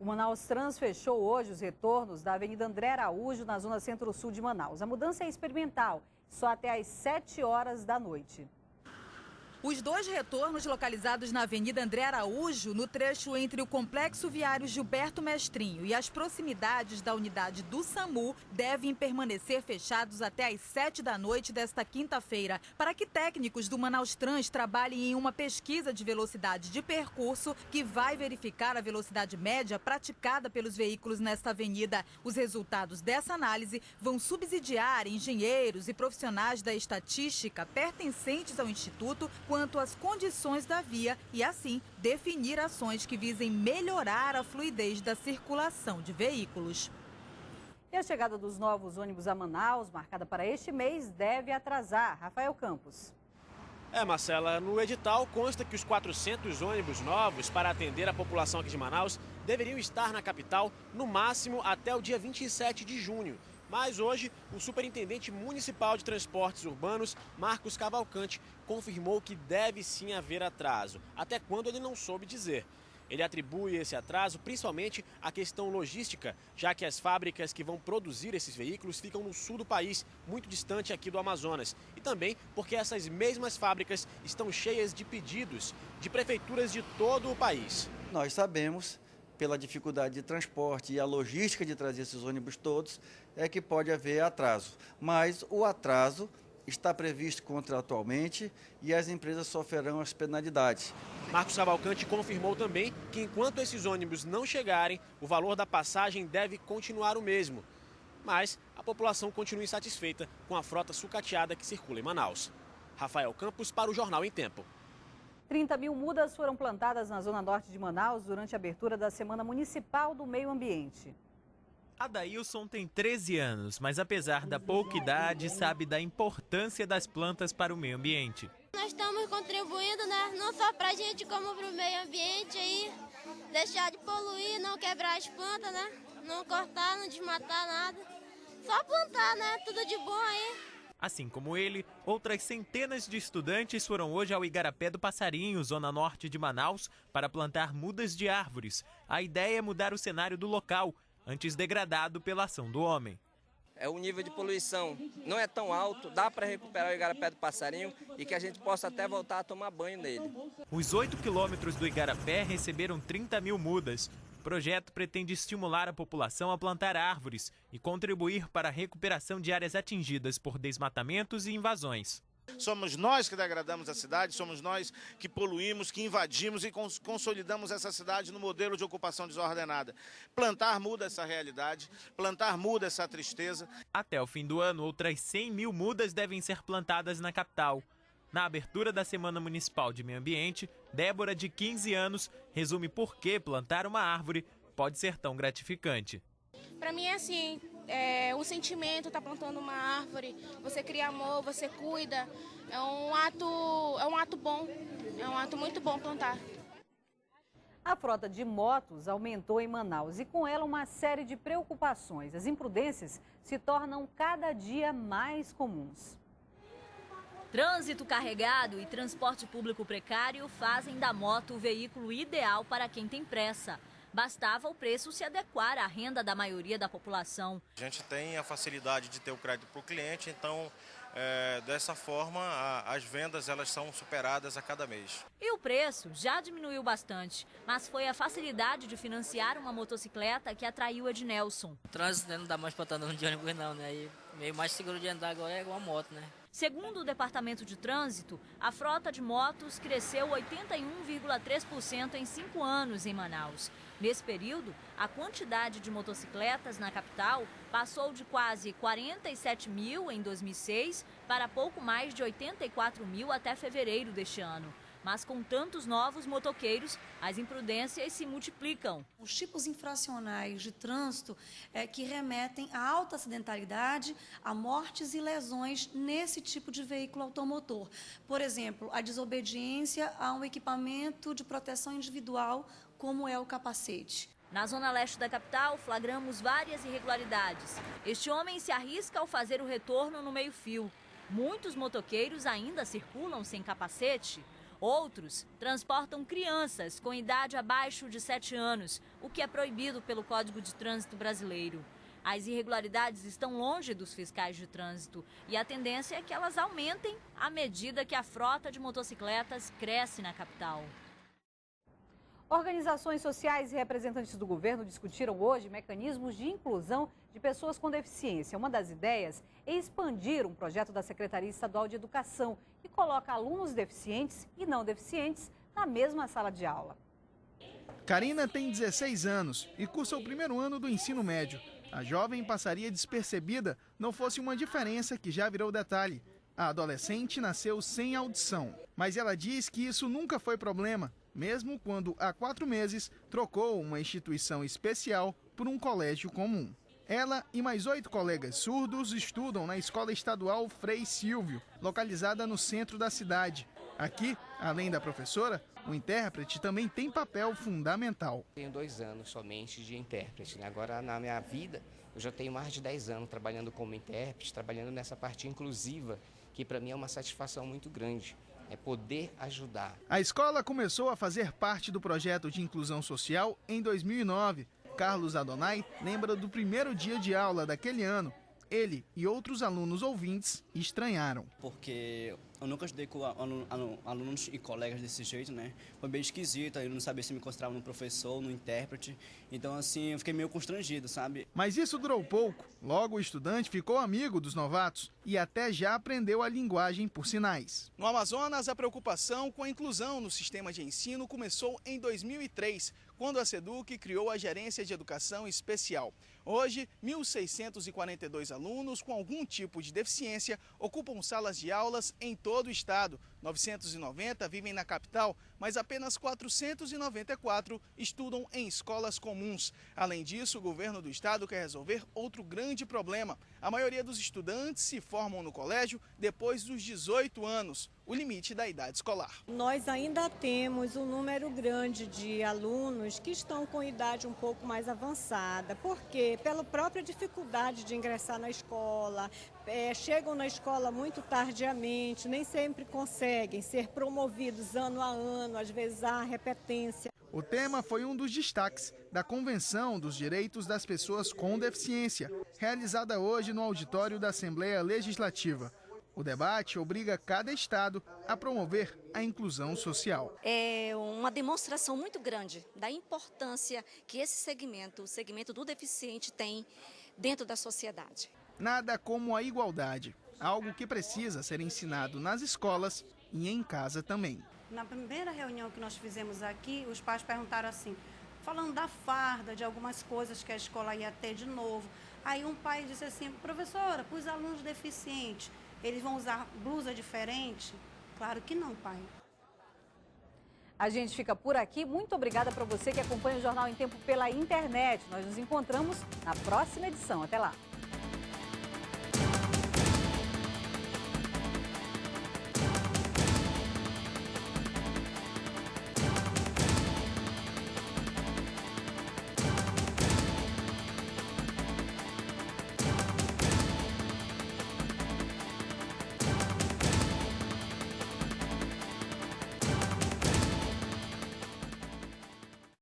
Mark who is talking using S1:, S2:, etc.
S1: O Manaus Trans fechou hoje os retornos da Avenida André Araújo, na zona centro-sul de Manaus. A mudança é experimental, só até às 7 horas da noite. Os dois retornos localizados na Avenida André Araújo, no trecho entre o Complexo Viário Gilberto Mestrinho e as proximidades da unidade do SAMU, devem permanecer fechados até às 7 da noite desta quinta-feira, para que técnicos do Manaus Trans trabalhem em uma pesquisa de velocidade de percurso que vai verificar a velocidade média praticada pelos veículos nesta avenida. Os resultados dessa análise vão subsidiar engenheiros e profissionais da estatística pertencentes ao Instituto quanto às condições da via e, assim, definir ações que visem melhorar a fluidez da circulação de veículos. E a chegada dos novos ônibus a Manaus, marcada para este mês, deve atrasar. Rafael Campos.
S2: Marcela, no edital consta que os 400 ônibus novos para atender a população aqui de Manaus deveriam estar na capital no máximo até o dia 27 de junho. Mas hoje, o superintendente municipal de transportes urbanos, Marcos Cavalcante, confirmou que deve sim haver atraso, até quando ele não soube dizer. Ele atribui esse atraso principalmente à questão logística, já que as fábricas que vão produzir esses veículos ficam no sul do país, muito distante aqui do Amazonas. E também porque essas mesmas fábricas estão cheias de pedidos de prefeituras de todo o país.
S3: Nós sabemos, pela dificuldade de transporte e a logística de trazer esses ônibus todos, é que pode haver atraso. Mas o atraso está previsto contratualmente e as empresas sofrerão as penalidades.
S2: Marcos Cavalcante confirmou também que enquanto esses ônibus não chegarem, o valor da passagem deve continuar o mesmo. Mas a população continua insatisfeita com a frota sucateada que circula em Manaus. Rafael Campos para o Jornal em Tempo.
S1: 30 mil mudas foram plantadas na zona norte de Manaus durante a abertura da Semana Municipal do Meio Ambiente.
S4: Adailson tem 13 anos, mas apesar da pouca idade, sabe da importância das plantas para o meio ambiente.
S5: Nós estamos contribuindo, né? Não só para a gente, como para o meio ambiente aí, deixar de poluir, não quebrar as plantas, né? Não cortar, não desmatar nada. Só plantar, né? Tudo de bom aí.
S4: Assim como ele, outras centenas de estudantes foram hoje ao Igarapé do Passarinho, zona norte de Manaus, para plantar mudas de árvores. A ideia é mudar o cenário do local, antes degradado pela ação do homem.
S6: O nível de poluição não é tão alto, dá para recuperar o Igarapé do Passarinho e que a gente possa até voltar a tomar banho nele.
S4: Os 8 quilômetros do Igarapé receberam 30 mil mudas. O projeto pretende estimular a população a plantar árvores e contribuir para a recuperação de áreas atingidas por desmatamentos e invasões.
S7: Somos nós que degradamos a cidade, somos nós que poluímos, que invadimos e consolidamos essa cidade no modelo de ocupação desordenada. Plantar muda essa realidade, plantar muda essa tristeza.
S4: Até o fim do ano, outras 100 mil mudas devem ser plantadas na capital. Na abertura da Semana Municipal de Meio Ambiente, Débora, de 15 anos, resume por que plantar uma árvore pode ser tão gratificante.
S8: Para mim é assim, o sentimento, tá plantando uma árvore, você cria amor, você cuida, é um ato bom, é um ato muito bom plantar.
S1: A frota de motos aumentou em Manaus e com ela uma série de preocupações. As imprudências se tornam cada dia mais comuns.
S9: Trânsito carregado e transporte público precário fazem da moto o veículo ideal para quem tem pressa. Bastava o preço se adequar à renda da maioria da população.
S10: A gente tem a facilidade de ter o crédito para o cliente, então dessa forma as vendas elas são superadas a cada mês.
S9: E o preço já diminuiu bastante, mas foi a facilidade de financiar uma motocicleta que atraiu Ednelson.
S11: O trânsito não dá mais para estar andando de ônibus não, né? E meio mais seguro de andar agora é igual a moto, né?
S9: Segundo o Departamento de Trânsito, a frota de motos cresceu 81,3% em 5 anos em Manaus. Nesse período, a quantidade de motocicletas na capital passou de quase 47 mil em 2006 para pouco mais de 84 mil até fevereiro deste ano. Mas com tantos novos motoqueiros, as imprudências se multiplicam.
S12: Os tipos infracionais de trânsito que remetem à alta acidentalidade, a mortes e lesões nesse tipo de veículo automotor. Por exemplo, a desobediência a um equipamento de proteção individual, como é o capacete.
S9: Na zona leste da capital, flagramos várias irregularidades. Este homem se arrisca ao fazer o retorno no meio-fio. Muitos motoqueiros ainda circulam sem capacete. Outros transportam crianças com idade abaixo de 7 anos, o que é proibido pelo Código de Trânsito brasileiro. As irregularidades estão longe dos fiscais de trânsito e a tendência é que elas aumentem à medida que a frota de motocicletas cresce na capital.
S1: Organizações sociais e representantes do governo discutiram hoje mecanismos de inclusão de pessoas com deficiência. Uma das ideias é expandir um projeto da Secretaria Estadual de Educação, que coloca alunos deficientes e não deficientes na mesma sala de aula.
S13: Karina tem 16 anos e cursa o primeiro ano do ensino médio. A jovem passaria despercebida não fosse uma diferença que já virou detalhe. A adolescente nasceu sem audição, mas ela diz que isso nunca foi problema, mesmo quando há 4 meses trocou uma instituição especial por um colégio comum. Ela e mais 8 colegas surdos estudam na Escola Estadual Frei Silvio, localizada no centro da cidade. Aqui, além da professora, o intérprete também tem papel fundamental.
S14: Tenho 2 anos somente de intérprete, né? Agora, na minha vida, eu já tenho mais de 10 anos trabalhando como intérprete, trabalhando nessa parte inclusiva, que para mim é uma satisfação muito grande, é poder ajudar.
S13: A escola começou a fazer parte do projeto de inclusão social em 2009. Carlos Adonai lembra do primeiro dia de aula daquele ano. Ele e outros alunos ouvintes estranharam.
S15: Porque eu nunca estudei com alunos e colegas desse jeito, né? Foi bem esquisito, eu não sabia se me considerava no professor, no intérprete. Então, assim, eu fiquei meio constrangido, sabe?
S13: Mas isso durou pouco. Logo, o estudante ficou amigo dos novatos e até já aprendeu a linguagem por sinais. No Amazonas, a preocupação com a inclusão no sistema de ensino começou em 2003, quando a SEDUC criou a Gerência de Educação Especial. Hoje, 1.642 alunos com algum tipo de deficiência ocupam salas de aulas em todo o estado. 990 vivem na capital, mas apenas 494 estudam em escolas comuns. Além disso, o governo do estado quer resolver outro grande problema. A maioria dos estudantes se formam no colégio depois dos 18 anos, o limite da idade escolar.
S16: Nós ainda temos um número grande de alunos que estão com idade um pouco mais avançada. Por quê? Pela própria dificuldade de ingressar na escola, chegam na escola muito tardiamente, nem sempre conseguem ser promovidos ano a ano, às vezes há repetência.
S13: O tema foi um dos destaques da Convenção dos Direitos das Pessoas com Deficiência, realizada hoje no auditório da Assembleia Legislativa. O debate obriga cada estado a promover a inclusão social.
S17: É uma demonstração muito grande da importância que esse segmento, o segmento do deficiente, tem dentro da sociedade.
S13: Nada como a igualdade, algo que precisa ser ensinado nas escolas e em casa também.
S12: Na primeira reunião que nós fizemos aqui, os pais perguntaram assim, falando da farda, de algumas coisas que a escola ia ter de novo. Aí um pai disse assim, professora, para os alunos deficientes, eles vão usar blusa diferente? Claro que não, pai.
S1: A gente fica por aqui. Muito obrigada para você que acompanha o Jornal em Tempo pela internet. Nós nos encontramos na próxima edição. Até lá.